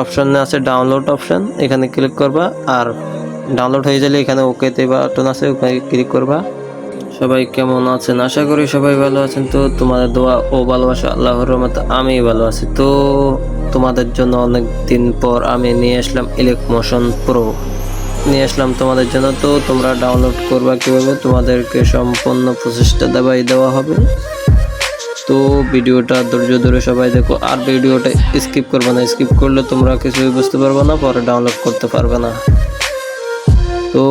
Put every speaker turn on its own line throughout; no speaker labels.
অপশনে আছে download option, এখানে ক্লিক করবা। আর ডাউনলোড হয়ে গেলে এখানে ওকেতে বাটন আছে, ওখানে ক্লিক করবা। সবাই কেমন আছেন? আশা করি সবাই ভালো আছেন। তো তোমাদের দোয়া ও ভালোবাসা আল্লাহর রহমতে আমি ভালো আছি। তো তোমাদের জন্য অনেক দিন পর আমি নিয়ে আসলাম ইলেকমোশন প্রো নিয়ে আসলাম তোমাদের জন্য। তো তোমরা ডাউনলোড করবা কিভাবে, তোমাদেরকে সম্পূর্ণ প্রচেষ্টা দেওয়া হবে। তো ভিডিওটা ধৈর্য ধরে সবাই দেখো, আর ভিডিওটা স্কিপ করবে না। স্কিপ করলে তোমরা কিছুই বুঝতে পারবে না, পরে ডাউনলোড করতে পারবে না। তো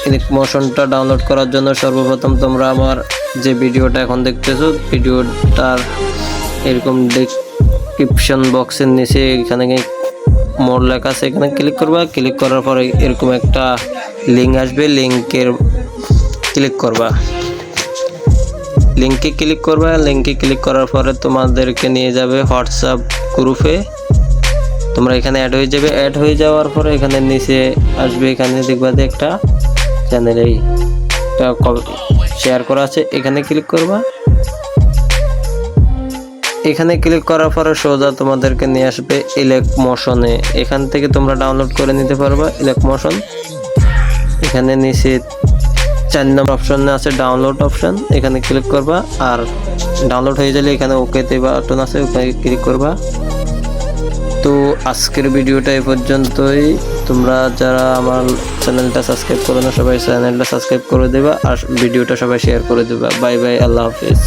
ইলেকমোশনটা ডাউনলোড করার জন্য সর্বপ্রথম তোমরা আমার যে ভিডিওটা এখন দেখতেছো, ভিডিওটার এরকম ডেসক্রিপশন বক্সের নিচে এখানে মোর লেখা আছে, এখানে ক্লিক করবা। ক্লিক করার পরে এরকম একটা লিঙ্ক আসবে, লিঙ্কে ক্লিক করবা। লিঙ্কে ক্লিক করার পরে তোমাদেরকে নিয়ে যাবে হোয়াটসঅ্যাপ গ্রুপে। তোমরা এখানে অ্যাড হয়ে যাবে। অ্যাড হয়ে যাওয়ার পরে এখানে নিচে আসবে, এখানে দেখবা যে একটা চ্যানেলে শেয়ার করা আছে, এখানে ক্লিক করবা। এখানে ক্লিক করার পরে সোজা তোমাদেরকে নিয়ে আসবে ইলেকমোশনে। এখান থেকে তোমরা ডাউনলোড করে নিতে পারবা ইলেকমোশন। এখানে নিচে 4 নম্বর অপশনে আছে ডাউনলোড অপশন, এখানে ক্লিক করবা। আর ডাউনলোড হয়ে গেলে এখানে ওকেতে বাটন আছে, ওখানে ক্লিক করবা। তো আজকের ভিডিওটা এই পর্যন্তই। তোমরা যারা আমার চ্যানেলটা সাবস্ক্রাইব করো না, সবাই চ্যানেলটা সাবস্ক্রাইব করে দেবা, আর ভিডিওটা সবাই শেয়ার করে দেবা। বাই বাই, আল্লাহ হাফেজ।